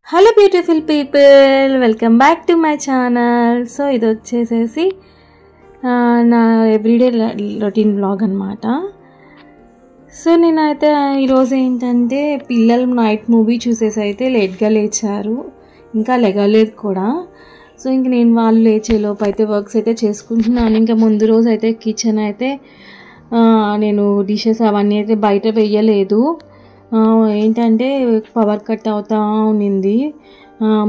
Hello beautiful people, welcome back to my channel. So ఇది వచ్చేసేసి నా ఎవ్రీడే రొటీన్ బ్లాగ్ అనమాట. సో నేనైతే ఈరోజు ఏంటంటే పిల్లలు నైట్ మూవీ చూసేసి అయితే లేట్గా లేచారు, ఇంకా లెగలేదు కూడా. సో ఇంక నేను వాళ్ళు లేచేలోపు అయితే వర్క్స్ అయితే చేసుకుంటున్నాను. ఇంకా ముందు రోజు అయితే కిచెన్ అయితే నేను డిషెస్ అవన్నీ అయితే బయట వేయలేదు. ఏంటంటే పవర్ కట్ అవుతా ఉన్నింది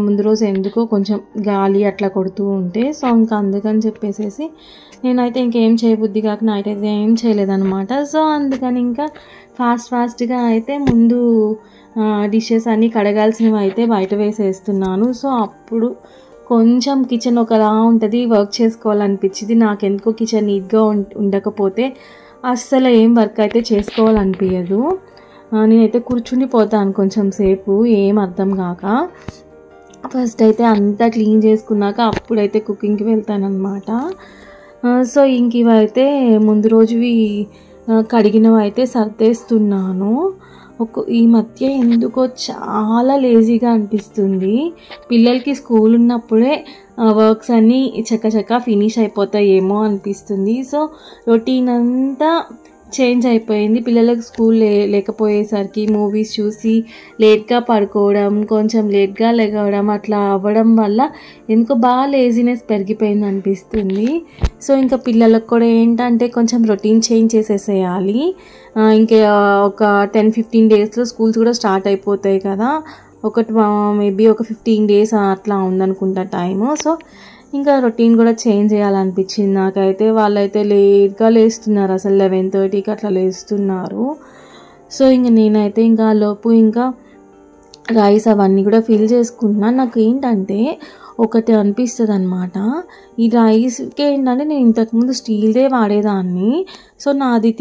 ముందు రోజు, ఎందుకో కొంచెం గాలి అట్లా కొడుతూ ఉంటే. సో ఇంకా అందుకని చెప్పేసి నేనైతే ఇంకేం చేయబుద్ధి కాక నైట్ అయితే ఏం చేయలేదన్నమాట. సో అందుకని ఇంకా ఫాస్ట్గా అయితే ముందు డిషెస్ అన్నీ కడగాల్సినవి అయితే బయట వేసేస్తున్నాను. సో అప్పుడు కొంచెం కిచెన్ ఒకలా ఉంటుంది, వర్క్ చేసుకోవాలనిపించింది. నాకెందుకో కిచెన్ నీట్గా ఉండకపోతే అస్సలు ఏం వర్క్ అయితే చేసుకోవాలనిపించదు. నేనైతే కూర్చుండిపోతాను కొంచెం సేపు, ఏం అర్థం కాక. ఫస్ట్ అయితే అంతా క్లీన్ చేసుకున్నాక అప్పుడైతే కుకింగ్కి వెళ్తానన్నమాట. సో ఇంక ఇవైతే ముందు రోజువి కడిగినవి అయితే సర్దేస్తున్నాను. ఈ మధ్య ఎందుకో చాలా లేజీగా అనిపిస్తుంది. పిల్లలకి స్కూల్ ఉన్నప్పుడే వర్క్స్ అన్నీ చక్కచక్క ఫినిష్ అయిపోతాయేమో అనిపిస్తుంది. సో రొటీన్ అంతా చేంజ్ అయిపోయింది. పిల్లలకు స్కూల్ లేకపోయేసరికి మూవీస్ చూసి లేట్గా పడుకోవడం, కొంచెం లేట్గా లెగవడం అట్లా అవ్వడం వల్ల ఎందుకో బాగా లేజినెస్ పెరిగిపోయింది అనిపిస్తుంది. సో ఇంకా పిల్లలకు కూడా ఏంటంటే కొంచెం రొటీన్ చేంజ్ చేసేసేయాలి. ఇంకా ఒక 10-15 డేస్లో స్కూల్స్ కూడా స్టార్ట్ అయిపోతాయి కదా. మేబీ ఒక 15 డేస్ అట్లా ఉందనుకుంటా టైము. సో ఇంకా రొటీన్ కూడా చేంజ్ చేయాలనిపించింది నాకైతే. వాళ్ళైతే లేట్గా లేస్తున్నారు, అసలు 11:30కి అట్లా లేస్తున్నారు. సో ఇంక నేనైతే ఇంకా లోపు ఇంకా రైస్ అవన్నీ కూడా ఫిల్ చేసుకుంటున్నాను. నాకు ఏంటంటే ఒకటి అనిపిస్తుంది అనమాట, ఈ రైస్కి ఏంటంటే నేను ఇంతకుముందు స్టీల్దే వాడేదాన్ని. సో నాది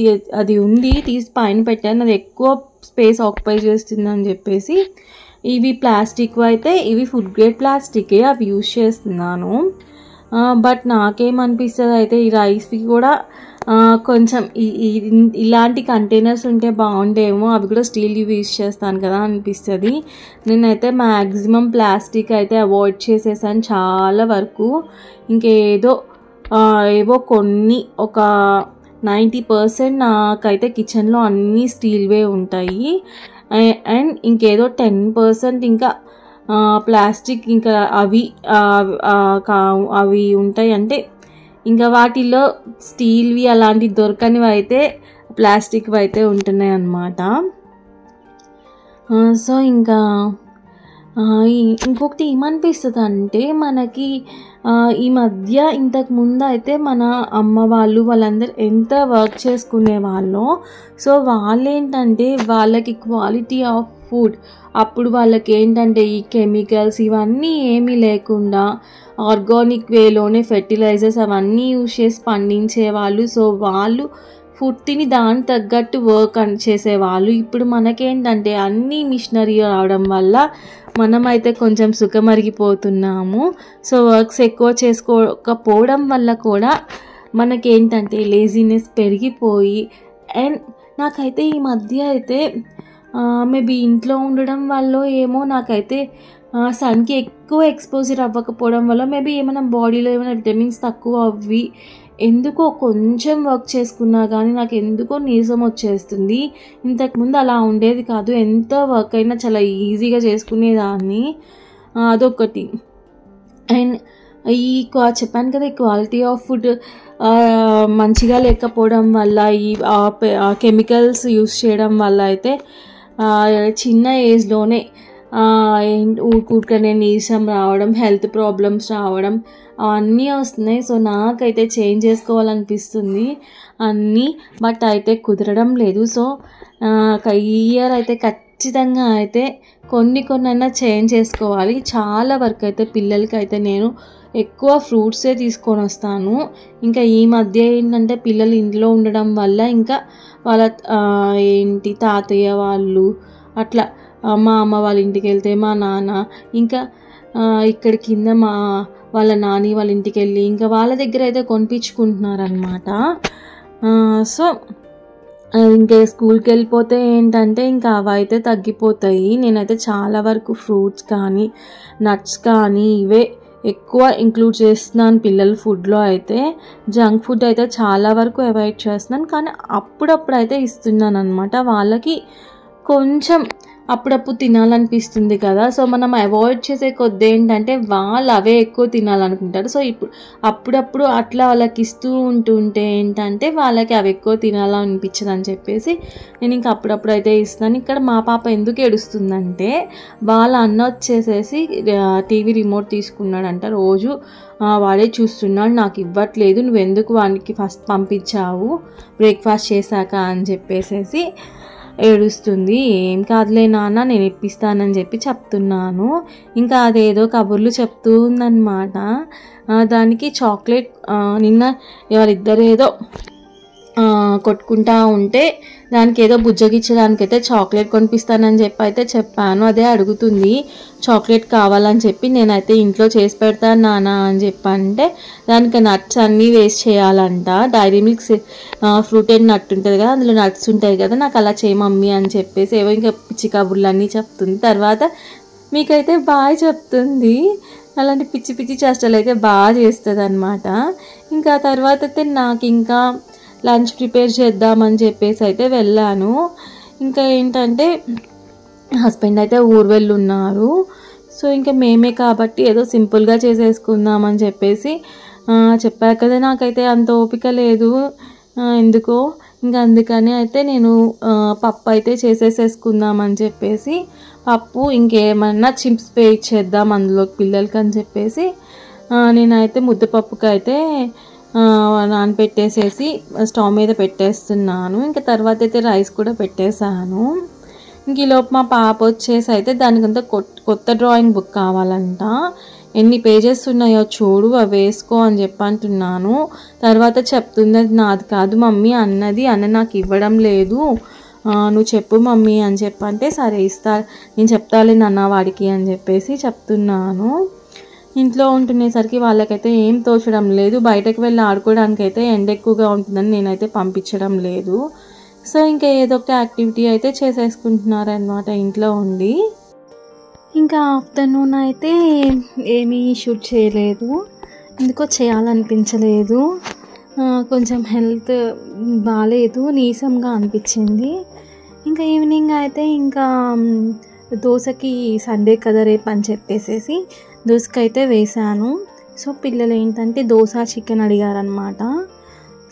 అది ఉంది, తీసి పైన పెట్టాను. అది ఎక్కువ స్పేస్ ఆక్యుపై చేస్తుంది అని చెప్పేసి ఇవి ప్లాస్టిక్ అయితే, ఇవి ఫుడ్ గ్రేడ్ ప్లాస్టికే, అవి యూజ్ చేస్తున్నాను. బట్ నాకేమనిపిస్తుంది అయితే ఈ రైస్కి కూడా కొంచెం ఇలాంటి కంటైనర్స్ ఉంటే బాగుండేమో, అవి కూడా స్టీల్ యూజ్ చేస్తాను కదా అనిపిస్తుంది. నేనైతే మ్యాక్సిమం ప్లాస్టిక్ అయితే అవాయిడ్ చేసేసాను చాలా వరకు. ఏవో కొన్ని ఒక 90% నాకైతే కిచెన్లో అన్నీ స్టీల్వే ఉంటాయి. అండ్ ఇంకేదో 10% ఇంకా ప్లాస్టిక్ ఇంకా అవి ఉంటాయి. అంటే ఇంకా వాటిల్లో స్టీల్వి అలాంటివి దొరకనివి అయితే ప్లాస్టిక్వి అయితే ఉంటున్నాయి అన్నమాట. సో ఇంకా ఇంకొకటి ఏమనిపిస్తుంది అంటే మనకి ఈ మధ్య ఇంతకుముందు అయితే మన అమ్మ వాళ్ళందరూ ఎంత వర్క్ చేసుకునే వాళ్ళు. సో వాళ్ళేంటంటే వాళ్ళకి క్వాలిటీ ఆఫ్ ఫుడ్, అప్పుడు వాళ్ళకి ఏంటంటే ఈ కెమికల్స్ ఇవన్నీ ఏమీ లేకుండా ఆర్గానిక్ వేలోనే ఫెర్టిలైజర్స్ అవన్నీ యూజ్ చేసి పండించేవాళ్ళు. సో వాళ్ళు ఫుడ్ తిని దాని తగ్గట్టు వర్క్ చేసేవాళ్ళు. ఇప్పుడు మనకేంటంటే అన్నీ మిషనరీ రావడం వల్ల మనమైతే కొంచెం సుఖమరిగిపోతున్నాము. సో వర్క్స్ ఎక్కువ చేసుకోకపోవడం వల్ల కూడా మనకేంటంటే లేజినెస్ పెరిగిపోయి, అండ్ నాకైతే ఈ మధ్య అయితే మేబీ ఇంట్లో ఉండడం వల్ల ఏమో నాకైతే సన్కి ఎక్కువ ఎక్స్పోజర్ అవ్వకపోవడం వల్ల మేబీ ఏమైనా బాడీలో ఏమైనా విటమిన్స్ తక్కువ అవ్వి ఎందుకో కొంచెం వర్క్ చేసుకున్నా కానీ నాకు ఎందుకో నీరసం వచ్చేస్తుంది. ఇంతకుముందు అలా ఉండేది కాదు, ఎంత వర్క్ అయినా చాలా ఈజీగా చేసుకునేదాన్ని. అదొకటి. అండ్ చెప్పాను కదా, ఈ క్వాలిటీ ఆఫ్ ఫుడ్ మంచిగా లేకపోవడం వల్ల, ఈ కెమికల్స్ యూస్ చేయడం వల్ల అయితే చిన్న ఏజ్లోనే ఊరుకనే నీరసం రావడం, హెల్త్ ప్రాబ్లమ్స్ రావడం అవన్నీ వస్తున్నాయి. సో నాకైతే చేంజ్ చేసుకోవాలనిపిస్తుంది అన్నీ, బట్ అయితే కుదరడం లేదు. సో ఇయర్ అయితే ఖచ్చితంగా అయితే కొన్నైనా చేంజ్ చేసుకోవాలి. చాలా వరకు అయితే పిల్లలకి అయితే నేను ఎక్కువ ఫ్రూట్సే తీసుకొని వస్తాను. ఇంకా ఈ మధ్య ఏంటంటే పిల్లలు ఇంట్లో ఉండడం వల్ల ఇంకా వాళ్ళ తాతయ్య వాళ్ళు అట్లా మా అమ్మ వాళ్ళ ఇంటికి వెళ్తే మా నాన్న ఇంకా ఇక్కడ కింద వాళ్ళ నాని వాళ్ళ ఇంటికి వెళ్ళి ఇంకా వాళ్ళ దగ్గర అయితే కొనిపించుకుంటున్నారనమాట. సో ఇంకా స్కూల్కి వెళ్ళిపోతే ఏంటంటే ఇంకా అవి అయితే తగ్గిపోతాయి. నేనైతే చాలా వరకు ఫ్రూట్స్ కానీ నట్స్ కానీ ఇవే ఎక్కువ ఇంక్లూడ్ చేస్తున్నాను పిల్లల ఫుడ్లో. అయితే జంక్ ఫుడ్ అయితే చాలా వరకు అవాయిడ్ చేస్తున్నాను, కానీ అప్పుడప్పుడు అయితే ఇస్తున్నాను అనమాట. వాళ్ళకి కొంచెం అప్పుడప్పుడు తినాలనిపిస్తుంది కదా, సో మనం అవాయిడ్ చేసే కొద్ది ఏంటంటే వాళ్ళు అవే ఎక్కువ తినాలనుకుంటారు. సో ఇప్పుడు అప్పుడప్పుడు అట్లా వాళ్ళకి ఇస్తూ ఉంటుంటే ఏంటంటే వాళ్ళకి అవి ఎక్కువ తినాలనిపించదు అని చెప్పేసి నేను ఇంకా అప్పుడప్పుడు అయితే ఇస్తాను. ఇక్కడ మా పాప ఎందుకు ఏడుస్తుందంటే వాళ్ళ అన్న వచ్చేసేసి టీవీ రిమోట్ తీసుకున్నాడంట, రోజు వాడే చూస్తున్నాడు, నాకు ఇవ్వట్లేదు, నువ్వెందుకు వానికి ఫస్ట్ పంపించావు బ్రేక్ఫాస్ట్ చేశాక అని చెప్పేసేసి ఏడుస్తుంది. ఏం కాదులే నాన్న నేను ఇప్పిస్తానని చెప్పి చెప్తున్నాను. ఇంకా అదేదో కబుర్లు చెప్తూ ఉందన్నమాట. దానికి చాక్లెట్ నిన్న ఎవరిద్దరు ఏదో కొట్టుకుంటా ఉంటే దానికి ఏదో బుజ్జగిచ్చడానికైతే చాక్లెట్ కొనిపిస్తానని చెప్పి అయితే చెప్పాను. అదే అడుగుతుంది చాక్లెట్ కావాలని చెప్పి. నేనైతే ఇంట్లో చేసి పెడతాను నాన్న అని చెప్పంటే దానికి నట్స్ అన్నీ వేస్ట్ చేయాలంట. Dairy Milk fruit and nut ఉంటుంది కదా, అందులో నట్స్ ఉంటాయి కదా, నాకు అలా చేయి మమ్మీ అని చెప్పేసి ఏవో ఇంకా పిచ్చి కబుర్లు అన్నీ చెప్తుంది. తర్వాత మీకైతే బాగా చెప్తుంది. అలాంటి పిచ్చి పిచ్చి చేష్టలు అయితే బాగా చేస్తుంది అనమాట. ఇంకా తర్వాత అయితే నాకు ఇంకా లంచ్ ప్రిపేర్ చేద్దామని చెప్పేసి అయితే వెళ్ళాను. ఇంకా ఏంటంటే హస్బెండ్ అయితే ఊరు వెళ్ళి ఉన్నారు. సో ఇంకా మేమే కాబట్టి ఏదో సింపుల్గా చేసేసుకుందామని చెప్పేసి చెప్పారు కదా, నాకైతే అంత ఓపిక లేదు ఎందుకో. ఇంకా అందుకని అయితే నేను పప్పు అయితే చేసేసేసుకుందామని చెప్పేసి పప్పు ఇంకేమన్నా చిప్స్ పే ఇచ్చేద్దాం అందులోకి పిల్లలకి అని చెప్పేసి నేనైతే ముద్దపప్పుకి అయితే నానబెట్టేసేసి స్టవ్ మీద పెట్టేస్తున్నాను. ఇంకా తర్వాత అయితే రైస్ కూడా పెట్టేశాను. ఇంక ఈలోపు మా పాప వచ్చేసి అయితే దానికంతా కొత్త డ్రాయింగ్ బుక్ కావాలంట. ఎన్ని పేజెస్ ఉన్నాయో చూడు, అవి వేసుకో అని చెప్పంటున్నాను. తర్వాత చెప్తుంది అది నాది కాదు మమ్మీ, అన్న నాకు ఇవ్వడం లేదు, నువ్వు చెప్పు మమ్మీ అని చెప్పంటే సరే నేను చెప్తాలే నాన్న వాడికి అని చెప్పేసి చెప్తున్నాను. ఇంట్లో ఉంటునేసరికి వాళ్ళకైతే ఏం తోచడం లేదు. బయటకు వెళ్ళి ఆడుకోవడానికైతే ఎండ ఎక్కువగా ఉంటుందని నేనైతే పంపించడం లేదు. సో ఇంకా ఏదో ఒక యాక్టివిటీ అయితే చేసేసుకుంటున్నారనమాట ఇంట్లో ఉండి. ఇంకా ఆఫ్టర్నూన్ అయితే ఏమీ షూట్ చేయలేదు, ఎందుకో చేయాలనిపించలేదు. కొంచెం హెల్త్ బాగాలేదు, నీరసంగా అనిపించింది. ఇంకా ఈవినింగ్ అయితే ఇంకా దోశకి సండే కదా రేపు అని చెప్పేసేసి దోశకైతే వేసాను. సో పిల్లలు ఏంటంటే దోశ చికెన్ అడిగారనమాట.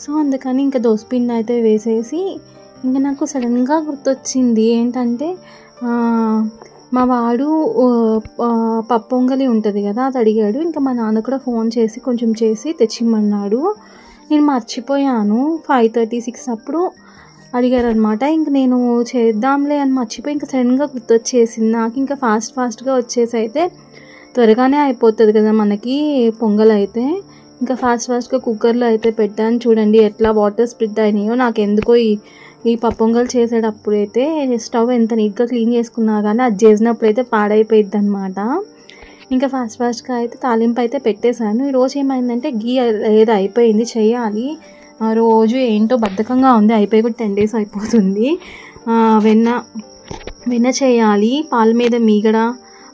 సో అందుకని ఇంకా దోశపిండి అయితే వేసేసి ఇంకా నాకు సడన్గా గుర్తొచ్చింది ఏంటంటే మా వాడు పప్పు పొంగలి ఉంటుంది కదా అది అడిగాడు. ఇంకా మా నాన్న కూడా ఫోన్ చేసి కొంచెం చేసి తెచ్చిమ్మన్నాడు. నేను మర్చిపోయాను, 5:36 అప్పుడు అడిగారనమాట. ఇంక నేను చేద్దాంలే అని మర్చిపోయి ఇంకా సడన్గా గుర్తొచ్చేసింది నాకు. ఇంకా ఫాస్ట్గా వచ్చేసి అయితే త్వరగానే అయిపోతుంది కదా మనకి పొంగల్ అయితే. ఇంకా ఫాస్ట్గా కుక్కర్లో అయితే పెట్టాను. చూడండి ఎట్లా వాటర్ స్ప్లిట్ అయినాయో. నాకు ఎందుకో ఈ పప్పు పొంగల్ చేసేటప్పుడు అయితే స్టవ్ ఎంత నీట్గా క్లీన్ చేసుకున్నా కానీ అది చేసినప్పుడు అయితే పాడైపోయిద్ది అనమాట. ఇంకా ఫాస్ట్గా అయితే తాలింపు అయితే పెట్టేశాను. ఈరోజు ఏమైందంటే గీ ఏదో అయిపోయింది, చేయాలి. రోజు ఏంటో బద్ధకంగా ఉంది, అయిపోయి కూడా 10 days అయిపోతుంది. వెన్న చేయాలి, పాల మీద మీగడ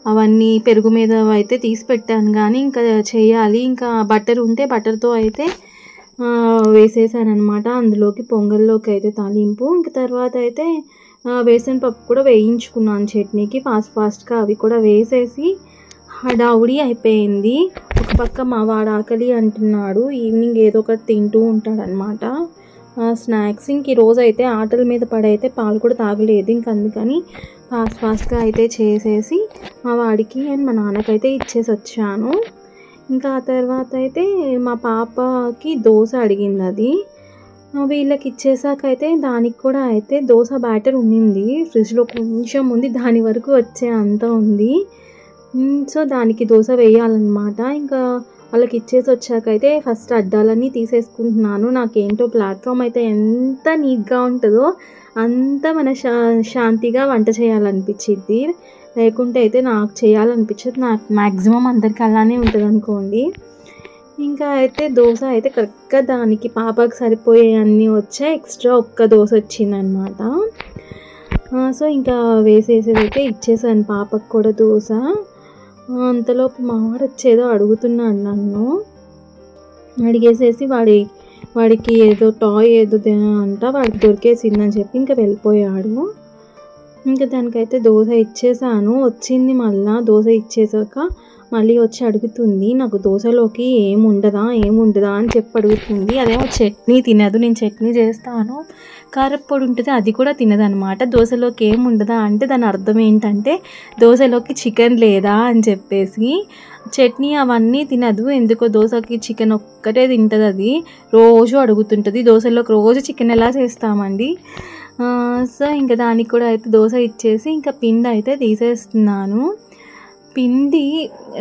అవన్నీ పెరుగు మీద అయితే తీసి పెట్టాను కానీ ఇంకా చేయాలి. ఇంకా బటర్ ఉంటే బటర్తో అయితే వేసేసాను అనమాట అందులోకి, పొంగల్లోకి అయితే తాలింపు. ఇంకా తర్వాత అయితే వేసిన పప్పు కూడా వేయించుకున్నాను చట్నీకి ఫాస్ట్గా. అవి కూడా వేసేసి హడావుడి అయిపోయింది. ఒక పక్క మా వాడు ఆకలి అంటున్నాడు, ఈవినింగ్ ఏదో ఒకటి తింటూ ఉంటాడనమాట స్నాక్స్. ఇంక ఈరోజు అయితే ఆటల మీద పడైతే పాలు కూడా తాగలేదు. ఇంక అందుకని ఫాస్ట్గా అయితే చేసేసి మా వాడికి అండ్ మా నాన్నకైతే ఇచ్చేసి వచ్చాను. ఇంకా ఆ తర్వాత అయితే మా పాపకి దోశ అడిగింది, అది వీళ్ళకి ఇచ్చేసాకైతే దానికి కూడా అయితే దోశ బ్యాటర్ ఉండింది ఫ్రిడ్జ్లో, కొంచెం ఉంది, దాని వరకు వచ్చే అంత ఉంది. సో దానికి దోశ వేయాలన్నమాట. ఇంకా వాళ్ళకి ఇచ్చేసి వచ్చాకైతే ఫస్ట్ అడ్డాలన్నీ తీసేసుకుంటున్నాను. నాకేంటో ప్లాట్ఫామ్ అయితే ఎంత నీట్గా ఉంటుందో అంత మన శాంతిగా వంట చేయాలనిపించిద్ది, లేకుంటే అయితే నాకు చేయాలనిపించదు. నాకు మ్యాక్సిమం అందరికి అలానే ఉంటుంది అనుకోండి. ఇంకా అయితే దోశ అయితే కరెక్ట్గా దానికి పాపకు సరిపోయే అన్నీ వచ్చాయి, ఎక్స్ట్రా ఒక్క దోశ వచ్చిందనమాట. సో ఇంకా వేసేసేది అయితే ఇచ్చేసాను పాపకు కూడా దోశ. అంతలోపు మావాడు వచ్చేదో అడుగుతున్నాడు నన్ను. అడిగేసేసి వాడికి ఏదో టాయ్ ఏదో అంట వాడికి దొరికేసిందని చెప్పి ఇంకా వెళ్ళిపోయాడు. ఇంకా దానికైతే దోశ ఇచ్చేసాను. వచ్చింది మళ్ళీ దోశ ఇచ్చేసాక మళ్ళీ వచ్చి అడుగుతుంది, నాకు దోశలోకి ఏముండదా అని చెప్పి అడుగుతుంది. అదేమో చట్నీ తినదు, నేను చట్నీ చేస్తాను, కారప్పొడి ఉంటుంది అది కూడా తినదనమాట. దోశలోకి ఏముండదా అంటే దాని అర్థం ఏంటంటే దోశలోకి చికెన్ లేదా అని చెప్పేసి. చట్నీ అవన్నీ తినదు, ఎందుకో దోశకి చికెన్ ఒక్కటే తింటుంది. అది రోజు అడుగుతుంటుంది, దోశలోకి రోజు చికెన్ ఎలా చేస్తామండి. సో ఇంకా దానికి కూడా అయితే దోశ ఇచ్చేసి ఇంకా పిండి అయితే తీసేస్తున్నాను. పిండి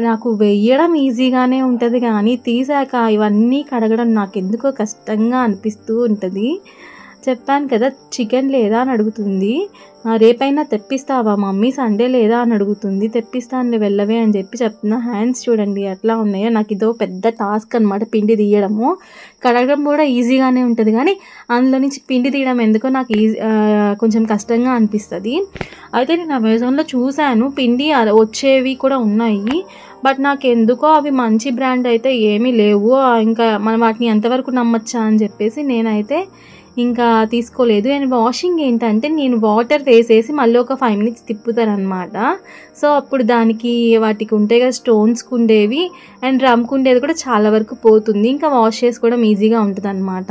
నాకు వేయడం ఈజీగానే ఉంటుంది కానీ తీసాక ఇవన్నీ కడగడం నాకు ఎందుకో కష్టంగా అనిపిస్తూ ఉంటుంది. చెప్పాను కదా చికెన్ లేదా అని అడుగుతుంది. రేపైనా తెప్పిస్తావా మమ్మీ, సండే లేదా అని అడుగుతుంది. తెప్పిస్తానులే వెళ్ళవే అని చెప్పి చెప్తున్నా. హ్యాండ్స్ చూడండి ఎట్లా ఉన్నాయో. నాకు ఇదో పెద్ద టాస్క్ అనమాట పిండి తీయడము. కడగడం కూడా ఈజీగానే ఉంటుంది కానీ అందులో నుంచి పిండి తీయడం ఎందుకో నాకు కొంచెం కష్టంగా అనిపిస్తుంది. అయితే నేను అమెజాన్లో చూశాను పిండి వచ్చేవి కూడా ఉన్నాయి, బట్ నాకు ఎందుకో అవి మంచి బ్రాండ్ అయితే ఏమీ లేవు. ఇంకా మనం వాటిని ఎంతవరకు నమ్మచ్చా అని చెప్పేసి నేనైతే ఇంకా తీసుకోలేదు. అండ్ వాషింగ్ ఏంటంటే నేను వాటర్ వేసేసి మళ్ళీ ఒక 5 minutes తిప్పుతాను అనమాట. సో అప్పుడు దానికి వాటికి ఉంటాయి కదా స్టోన్స్కి ఉండేవి అండ్ డ్రమ్కి ఉండేది కూడా చాలా వరకు పోతుంది. ఇంకా వాష్ చేసుకోవడం ఈజీగా ఉంటుంది అనమాట.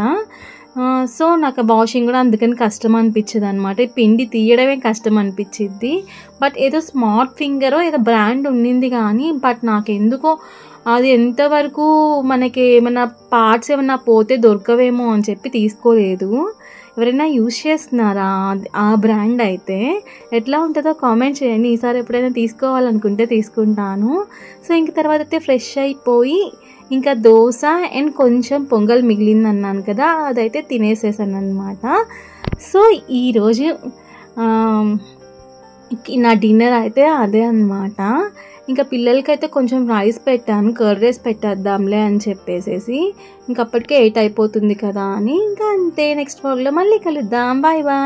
సో నాకు వాషింగ్ కూడా అందుకని కష్టం అనిపించింది అనమాట. పిండి తీయడమే కష్టం అనిపించింది. బట్ ఏదో స్మార్ట్ ఫింగరో ఏదో బ్రాండ్ ఉండింది కానీ బట్ నాకు ఎందుకో అది ఎంతవరకు మనకి ఏమైనా పార్ట్స్ ఏమైనా పోతే దొరకవేమో అని చెప్పి తీసుకోలేదు. ఎవరైనా యూజ్ చేస్తున్నారా ఆ బ్రాండ్ అయితే ఎట్లా ఉంటుందో కామెంట్ చేయండి. ఈసారి ఎప్పుడైనా తీసుకోవాలనుకుంటే తీసుకుంటాను. సో ఇంక తర్వాత అయితే ఫ్రెష్ అయిపోయి ఇంకా దోశ అండ్ కొంచెం పొంగల్ మిగిలింది అన్నాను కదా, అదైతే తినేసేసాను అనమాట. సో ఈరోజు నా డిన్నర్ అయితే అదే అనమాట. ఇంకా పిల్లలకైతే కొంచెం రైస్ పెట్టాను, కర్డ్ రైస్ పెట్టేద్దాంలే అని చెప్పేసేసి. ఇంకప్పటికే 8 అయిపోతుంది కదా అని ఇంకా అంతే. నెక్స్ట్ వ్లాగ్లో మళ్ళీ కలుద్దాం. Bye bye.